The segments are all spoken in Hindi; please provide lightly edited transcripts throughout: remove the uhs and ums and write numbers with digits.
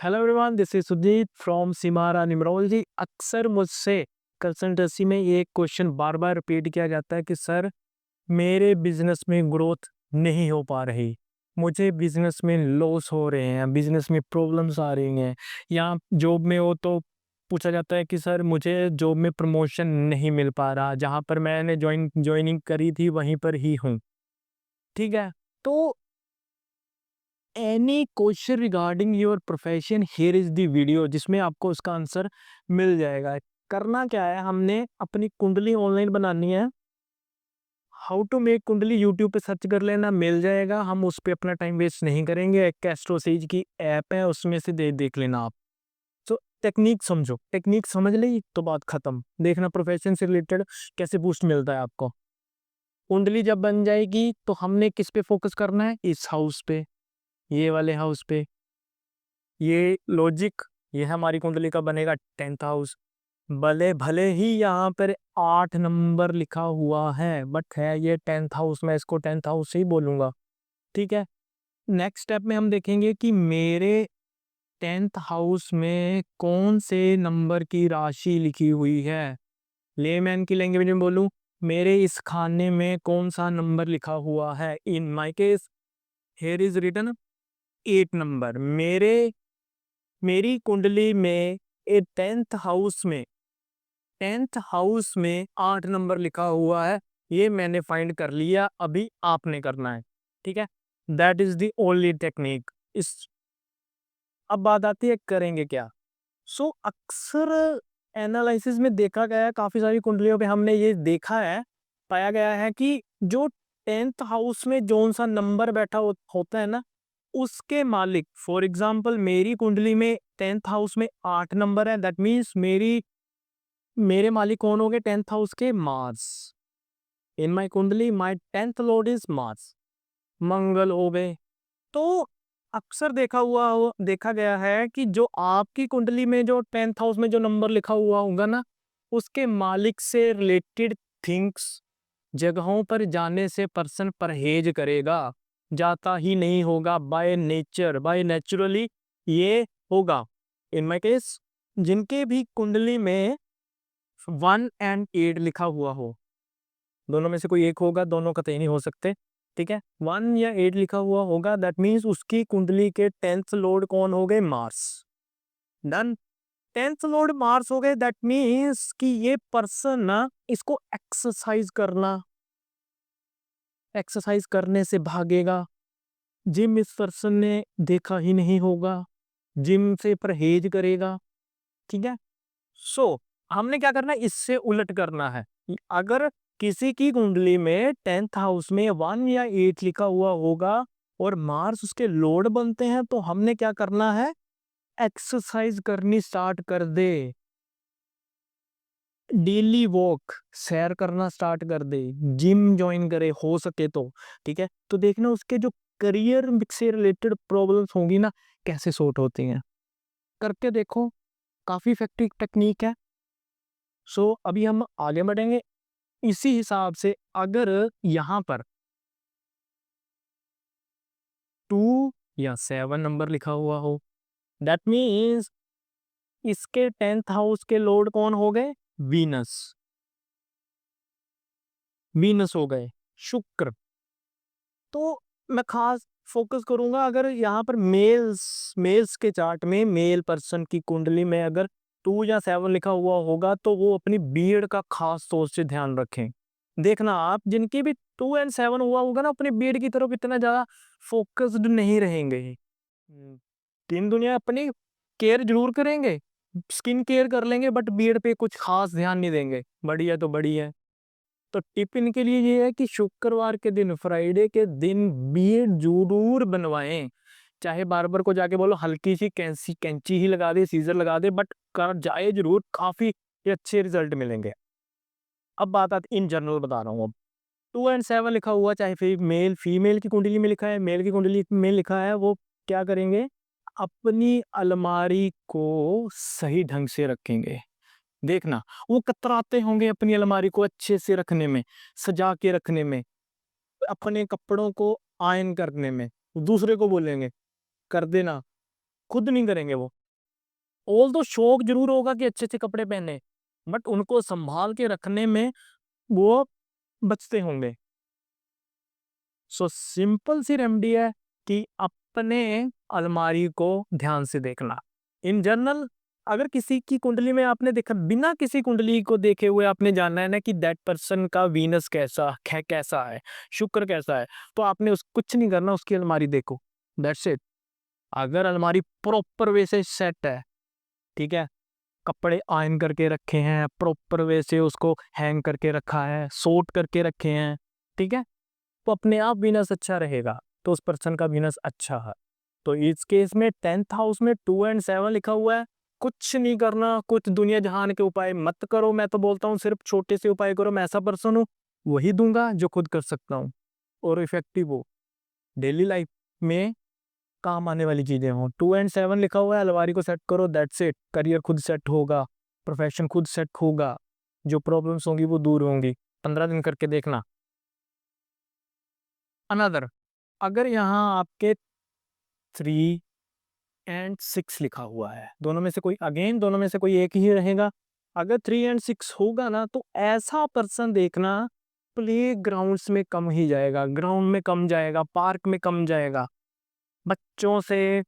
Hello everyone, this is Sujeet from Simara numerology. अक्सर मुझसे कंसल्टेंसी में ये क्वेश्चन बार बार रिपीट किया जाता है कि सर, मेरे बिजनेस में ग्रोथ नहीं हो पा रही, मुझे बिजनेस में लॉस हो रहे हैं, बिजनेस में प्रॉब्लम्स आ रही हैं, या जॉब में हो तो पूछा जाता है कि सर मुझे जॉब में प्रमोशन नहीं मिल पा रहा, जहाँ पर मैंने ज्वाइनिंग करी थी वहीं पर ही हूँ। ठीक है, तो any question regarding your profession, here is the video जिसमें आपको उसका आंसर मिल जाएगा। करना क्या है, हमने अपनी कुंडली ऑनलाइन बनानी है। हाउ टू मेक कुंडली यूट्यूब पे सर्च कर लेना, मिल जाएगा। हम उस पे अपना टाइम वेस्ट नहीं करेंगे। एक एस्ट्रोसेज की ऐप है, उसमें से देख लेना आप। तो टेक्निक समझो, टेक्निक समझ ली तो बात खत्म। देखना प्रोफेशन से रिलेटेड कैसे बूस्ट मिलता है आपको। कुंडली जब बन जाएगी तो हमने किस पे फोकस करना है, इस हाउस पे, ये वाले हाउस पे। ये लॉजिक, ये हमारी कुंडली का बनेगा 10th हाउस। भले भले ही यहाँ पर 8 नंबर लिखा हुआ है, बट है ये 10th हाउस, मैं इसको 10th हाउस से ही बोलूंगा। ठीक है, नेक्स्ट स्टेप में हम देखेंगे कि मेरे 10th हाउस में कौन से नंबर की राशि लिखी हुई है। लेमैन की लैंग्वेज में बोलूं, मेरे इस खाने में कौन सा नंबर लिखा हुआ है। In my case here is written 8 number. मेरी कुंडली में 10th हाउस में 8 नंबर लिखा हुआ है। ये मैंने फाइंड कर लिया, अभी आपने करना है। ठीक है, that is the only technique. इस अब बात आती है करेंगे क्या। अक्सर एनालिसिस में देखा गया है, काफी सारी कुंडलियों पे हमने ये देखा है, पाया गया है कि जो 10th हाउस में जोन सा नंबर बैठा होता है ना, उसके मालिक, फॉर एग्जाम्पल मेरी कुंडली में 10th हाउस में 8 नंबर है, दैट मीन्स मेरे मालिक कौन हो गए 10th हाउस के, मार्स। इन माई कुंडली माई 10th लॉर्ड इज मार्स, मंगल हो गए। तो अक्सर देखा गया है कि जो आपकी कुंडली में जो 10th हाउस में जो नंबर लिखा हुआ होगा ना, उसके मालिक से रिलेटेड थिंग्स, जगहों पर जाने से पर्सन परहेज करेगा, जाता ही नहीं होगा। बाय नेचर, बाय नेचुरली ये होगा। इन माई केस, जिनके भी कुंडली में 1 और 8 लिखा हुआ हो, दोनों में से कोई एक होगा, दोनों कतई नहीं हो सकते। ठीक है, 1 या 8 लिखा हुआ होगा, दैट मीन्स उसकी कुंडली के 10th लॉर्ड कौन हो गए, Mars. Done. 10th Lord Mars हो गए, दैट मीन्स कि ये पर्सन ना, इसको एक्सरसाइज करने से भागेगा। जिम इस पर्सन ने देखा ही नहीं होगा, जिम से परहेज करेगा। ठीक है, हमने क्या करना है, इससे उलट करना है। अगर किसी की कुंडली में 10th हाउस में 1 या 8 लिखा हुआ होगा और मार्स उसके लॉर्ड बनते हैं, तो हमने क्या करना है, एक्सरसाइज करनी स्टार्ट कर दे। डेली वॉक, सैर करना स्टार्ट कर दे, जिम ज्वाइन करे हो सके तो। ठीक है, तो देखना उसके जो करियर से रिलेटेड प्रॉब्लम्स होंगी ना, कैसे सॉर्ट होती हैं, करके देखो। काफी इफेक्टिव टेक्निक है। अभी हम आगे बढ़ेंगे इसी हिसाब से। अगर यहाँ पर 2 या 7 नंबर लिखा हुआ हो, दैट मीन्स इसके 10th हाउस के लॉर्ड कौन हो गए, वीनस। वीनस हो गए, शुक्र। तो मैं खास फोकस करूंगा, अगर यहाँ पर मेल्स के चार्ट में, मेल पर्सन की कुंडली में अगर 2 या 7 लिखा हुआ होगा, तो वो अपनी बीयर्ड का खास तौर से ध्यान रखें। देखना आप, जिनकी भी 2 और 7 हुआ होगा ना, अपने बीयर्ड की तरफ इतना ज्यादा फोकस्ड नहीं रहेंगे। तीन दुनिया अपनी केयर जरूर करेंगे, स्किन केयर कर लेंगे, बट बीयर्ड पे कुछ खास ध्यान नहीं देंगे। बढ़िया तो बढ़िया। तो टिप इनके लिए ये है कि शुक्रवार के दिन, फ्राइडे के दिन बीएड जरूर बनवाएं। चाहे बार्बर को जाके बोलो हल्की सी कैंची कैंची ही लगा दे, सीजर लगा दे, बट कर जाए जरूर, काफी अच्छे रिजल्ट मिलेंगे। अब बात आती, इन जनरल बता रहा हूँ। अब 2 और 7 लिखा हुआ, चाहे फिर मेल फीमेल की कुंडली में लिखा है, मेल की कुंडली में लिखा है, वो क्या करेंगे, अपनी अलमारी को सही ढंग से रखेंगे। देखना, वो कतराते होंगे अपनी अलमारी को अच्छे से रखने में, सजा के रखने में, अपने कपड़ों को आयन करने में। दूसरे को बोलेंगे कर देना, खुद नहीं करेंगे वो। ऑल तो शौक जरूर होगा कि अच्छे अच्छे कपड़े पहने, बट उनको संभाल के रखने में वो बचते होंगे। सो सिंपल सी रेमेडी है कि अपने अलमारी को ध्यान से देखना। इन जनरल अगर किसी की कुंडली में आपने देखा, बिना किसी कुंडली को देखे हुए आपने जानना है ना कि दैट पर्सन का वीनस कैसा है, शुक्र कैसा है, तो आपने उस कुछ नहीं करना, उसकी अलमारी देखो, दैट्स इट। अगर अलमारी प्रॉपर वे से सेट है, ठीक है, कपड़े आयन करके रखे हैं, प्रॉपर वे से उसको हैंग करके रखा है, सोट करके रखे हैं, ठीक है, तो अपने आप वीनस अच्छा रहेगा, तो उस पर्सन का वीनस अच्छा है। तो इस केस में 10th हाउस में 2 और 7 लिखा हुआ है। कुछ नहीं करना, कुछ दुनिया जहान के उपाय मत करो, मैं तो बोलता हूँ सिर्फ छोटे से उपाय करो। मैं ऐसा पर्सन हूँ, वही दूंगा जो खुद कर सकता हूँ और इफेक्टिव हो, डेली लाइफ में काम आने वाली चीजें हो। 2 और 7 लिखा हुआ है, अलमारी को सेट करो, दैट्स इट। करियर खुद सेट होगा, प्रोफेशन खुद सेट होगा, जो प्रॉब्लम्स होंगी वो दूर होंगी। 15 दिन करके देखना। अनदर, अगर यहाँ आपके 3 और 6 लिखा हुआ है, दोनों में से कोई, अगेन दोनों में से कोई एक ही रहेगा। अगर 3 और 6 होगा ना, तो ऐसा पर्सन देखना प्ले ग्राउंड्स में कम ही जाएगा, ग्राउंड में कम जाएगा, पार्क में कम जाएगा, बच्चों से,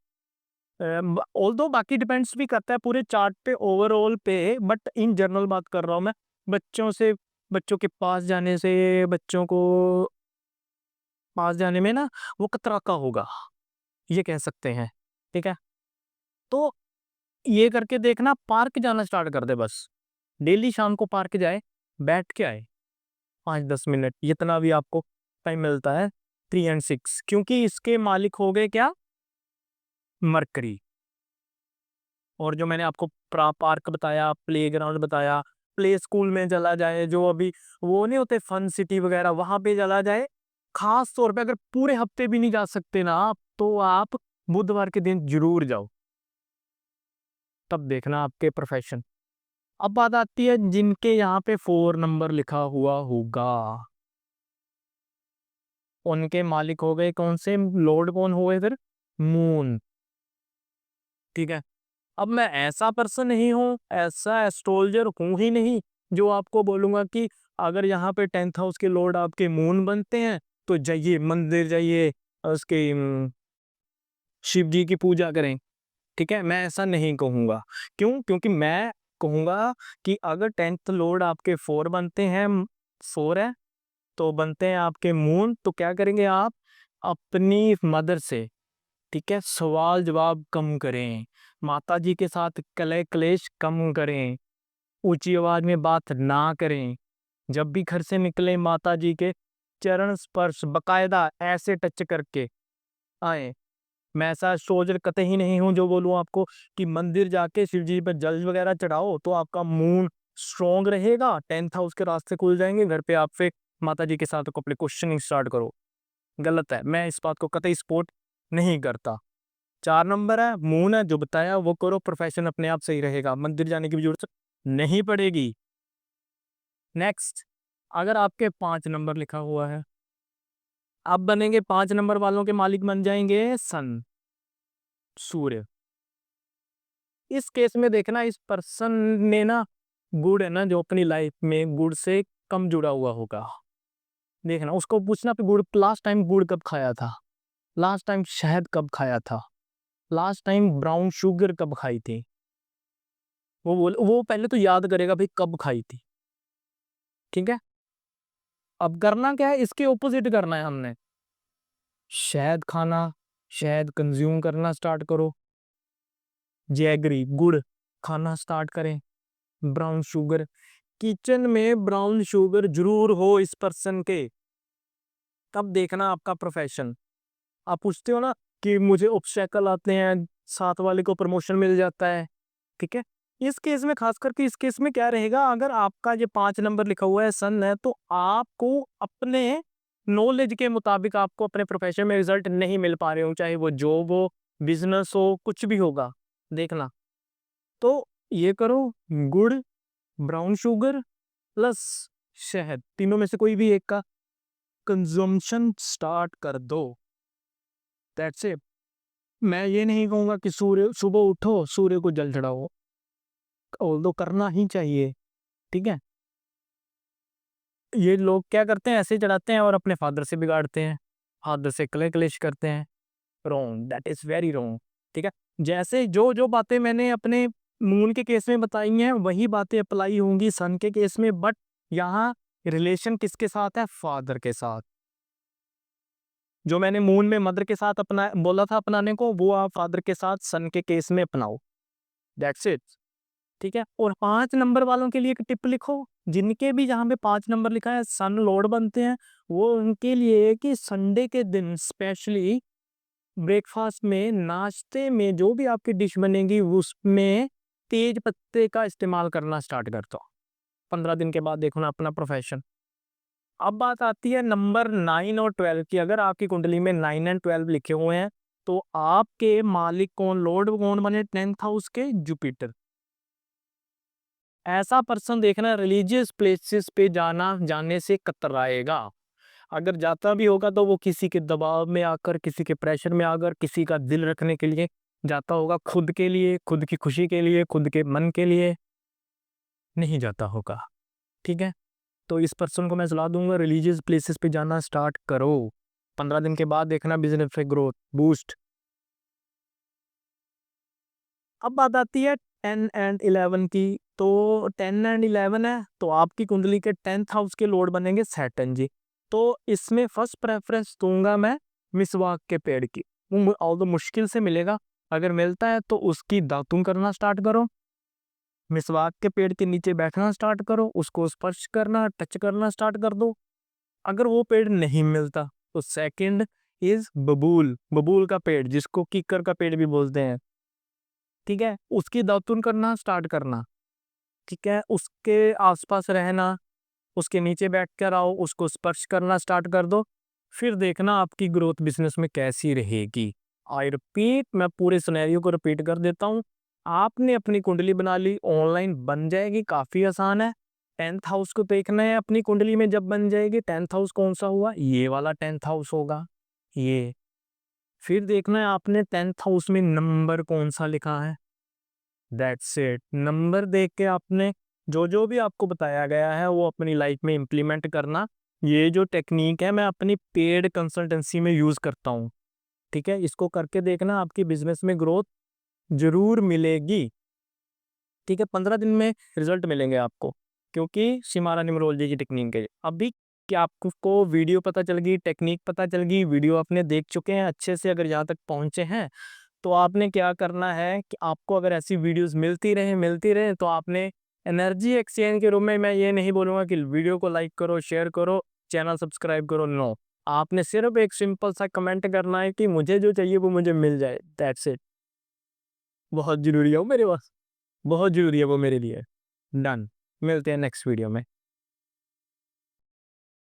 ऑल्दो बाकी डिपेंड्स भी करता है पूरे चार्ट पे, ओवरऑल पे, बट इन जनरल बात कर रहा हूँ मैं। बच्चों से, बच्चों के पास जाने से, बच्चों को पास जाने में ना वो कतराता होगा, ये कह सकते हैं, ठीक है। तो ये करके देखना, पार्क जाना स्टार्ट कर दे बस, डेली शाम को पार्क जाए, बैठ के आए 5-10 मिनट, जितना भी आपको टाइम मिलता है। 3 और 6 क्योंकि इसके मालिक हो गए क्या, मरकरी। और जो मैंने आपको पार्क बताया, प्ले ग्राउंड बताया, प्ले स्कूल में चला जाए, जो अभी वो नहीं होते फन सिटी वगैरह, वहां पे चला जाए। खास तौर पे अगर पूरे हफ्ते भी नहीं जा सकते ना आप, तो आप बुधवार के दिन जरूर जाओ, तब देखना आपके प्रोफेशन। अब बात आती है जिनके यहाँ पे 4 नंबर लिखा हुआ होगा, उनके मालिक हो गए कौन से, लॉर्ड कौन हो गए फिर, मून, ठीक है। अब मैं ऐसा पर्सन नहीं हूँ, ऐसा एस्ट्रोलॉजर हूँ ही नहीं जो आपको बोलूंगा कि अगर यहाँ पे 10th हाउस के लॉर्ड आपके मून बनते हैं तो जाइए मंदिर जाइए, उसके शिव जी की पूजा करें, ठीक है, मैं ऐसा नहीं कहूंगा। क्यों? क्योंकि मैं कहूंगा कि अगर 10th लॉर्ड आपके 4 बनते हैं, 4 है तो बनते हैं आपके मून, तो क्या करेंगे आप, अपनी मदर से, ठीक है, सवाल जवाब कम करें, माता जी के साथ कलह क्लेश कम करें, ऊंची आवाज में बात ना करें, जब भी घर से निकले माता जी के चरण स्पर्श बकायदा ऐसे टच करके आए। मैं ऐसा सोल्जर कतई नहीं हूं जो बोलूं आपको कि मंदिर जाके शिव जी पर जल वगैरह चढ़ाओ तो आपका मूड स्ट्रोंग रहेगा, 10th हाउस के रास्ते खुल जाएंगे, घर पे आप फिर माता जी के साथ अपने क्वेश्चनिंग स्टार्ट करो। गलत है, मैं इस बात को कतई सपोर्ट नहीं करता। 4 नंबर है, मून है, जो बताया वो करो, प्रोफेशन अपने आप सही रहेगा, मंदिर जाने की भी जरूरत नहीं पड़ेगी। नेक्स्ट, अगर आपके 5 नंबर लिखा हुआ है, अब बनेंगे 5 नंबर वालों के मालिक बन जाएंगे सन, सूर्य। इस केस में देखना, इस पर्सन ने ना गुड़ है ना जो अपनी लाइफ में गुड़ से कम जुड़ा हुआ होगा, देखना उसको पूछना पे गुड़, लास्ट टाइम गुड़ कब खाया था, लास्ट टाइम शहद कब खाया था, लास्ट टाइम ब्राउन शुगर कब खाई थी, वो पहले तो याद करेगा भाई कब खाई थी, ठीक है। अब करना क्या है, इसके ऑपोजिट करना है हमने, शहद खाना, शहद कंज्यूम करना स्टार्ट करो, जैगरी गुड़ खाना स्टार्ट करें, ब्राउन शुगर, किचन में ब्राउन शुगर जरूर हो इस पर्सन के, तब देखना आपका प्रोफेशन। आप पूछते हो ना कि मुझे ऑब्स्टेकल आते हैं, साथ वाले को प्रमोशन मिल जाता है, ठीक है। इस केस में, खास करके इस केस में क्या रहेगा, अगर आपका ये 5 नंबर लिखा हुआ है सन है, तो आपको अपने नॉलेज के मुताबिक आपको अपने प्रोफेशन में रिजल्ट नहीं मिल पा रहे हो, चाहे वो जॉब हो, बिजनेस हो, कुछ भी होगा, देखना। तो ये करो, गुड़, ब्राउन शुगर प्लस शहद, तीनों में से कोई भी एक का कंजम्पशन स्टार्ट कर दो, दैट्स इट। मैं ये नहीं कहूँगा कि सूर्य सुबह उठो, सूर्य को जल चढ़ाओ, ऑल्दो करना ही चाहिए, ठीक है? ये लोग क्या करते हैं, ऐसे ही चढ़ाते हैं और अपने फादर से बिगाड़ते हैं, फादर से कलेश करते हैं। Wrong, that is very wrong, ठीक है? जैसे जो बातें मैंने अपने मून के केस में बताई हैं, वही बातें अप्लाई होंगी सन के केस में, बट यहाँ रिलेशन किसके साथ है? फादर के साथ। जो मैंने मून में मदर के साथ अपना बोला था अपनाने को, वो आप फादर के साथ सन के केस में अपनाओ, दैट्स इट, ठीक है? और 5 नंबर वालों के लिए एक टिप लिखो, जिनके भी जहाँ पे 5 नंबर लिखा है सन लॉर्ड बनते हैं, वो उनके लिए है कि संडे के दिन स्पेशली ब्रेकफास्ट में, नाश्ते में जो भी आपकी डिश बनेगी उसमें तेज पत्ते का इस्तेमाल करना स्टार्ट कर दो। 15 दिन के बाद देखो ना अपना प्रोफेशन। अब बात आती है नंबर 9 और 12 की। अगर आपकी कुंडली में 9 एंड 12 लिखे हुए हैं, तो आपके मालिक कौन, लॉर्ड कौन बने 10th हाउस के? जुपिटर। ऐसा पर्सन देखना रिलीजियस प्लेसेस पे जाने से कतराएगा। अगर जाता भी होगा तो वो किसी के दबाव में आकर, किसी के प्रेशर में आकर, किसी का दिल रखने के लिए जाता होगा, खुद के लिए, खुद की खुशी के लिए, खुद के मन के लिए नहीं जाता होगा, ठीक है? तो इस पर्सन को मैं सलाह दूंगा, रिलीजियस प्लेसेस पे जाना स्टार्ट करो। 15 दिन के बाद देखना बिजनेस में ग्रोथ बूस्ट। अब बात आती है 10 एंड 11 की। तो 10 एंड 11 है तो आपकी कुंडली के 10th हाउस के लॉर्ड बनेंगे सैटर्न जी। तो इसमें फर्स्ट प्रेफरेंस दूंगा मैं मिसवाक के पेड़ की। वो ऑल्दो मुश्किल से मिलेगा, अगर मिलता है तो उसकी दातुन करना स्टार्ट करो, मिसवाक के पेड़ के नीचे बैठना स्टार्ट करो, उसको स्पर्श करना, टच करना स्टार्ट कर दो। अगर वो पेड़ नहीं मिलता तो सेकंड इज बबूल, बबूल का पेड़ जिसको कीकर का पेड़ भी बोलते हैं, ठीक है? उसकी दातुन करना स्टार्ट करना, ठीक है? उसके आसपास रहना, उसके नीचे बैठ कर आओ, उसको स्पर्श करना स्टार्ट कर दो, फिर देखना आपकी ग्रोथ बिजनेस में कैसी रहेगी। आई रिपीट, मैं पूरे सिनेरियो को रिपीट कर देता हूँ। आपने अपनी कुंडली बना ली, ऑनलाइन बन जाएगी, काफी आसान है। 10th हाउस को देखना है अपनी कुंडली में, जब बन जाएगी 10th हाउस कौन सा हुआ, ये वाला 10th हाउस होगा ये। फिर देखना है आपने 10th हाउस में नंबर कौन सा लिखा है, दैट्स इट। नंबर देख के आपने जो भी आपको बताया गया है वो अपनी लाइफ में इम्प्लीमेंट करना। ये जो टेक्निक है मैं अपनी पेड कंसल्टेंसी में यूज करता हूँ, ठीक है? इसको करके देखना, आपकी बिजनेस में ग्रोथ जरूर मिलेगी, ठीक है? 15 दिन में रिजल्ट मिलेंगे आपको, क्योंकि शिमारा न्यूमरोलॉजी की टेक्निक है। अभी क्या आपको वीडियो पता चल गई, टेक्निक पता चल गई, वीडियो आपने देख चुके हैं अच्छे से, अगर यहाँ तक पहुंचे हैं तो आपने क्या करना है कि आपको अगर ऐसी वीडियोस मिलती रहे तो आपने एनर्जी एक्सचेंज के रूप में, मैं ये नहीं बोलूँगा कि वीडियो को लाइक करो, शेयर करो, चैनल सब्सक्राइब करो, नो। आपने सिर्फ एक सिंपल सा कमेंट करना है कि मुझे जो चाहिए वो मुझे मिल जाए, दैट्स इट। बहुत ज़रूरी है वो मेरे पास, बहुत ज़रूरी है वो मेरे लिए। डन, मिलते हैं नेक्स्ट वीडियो में।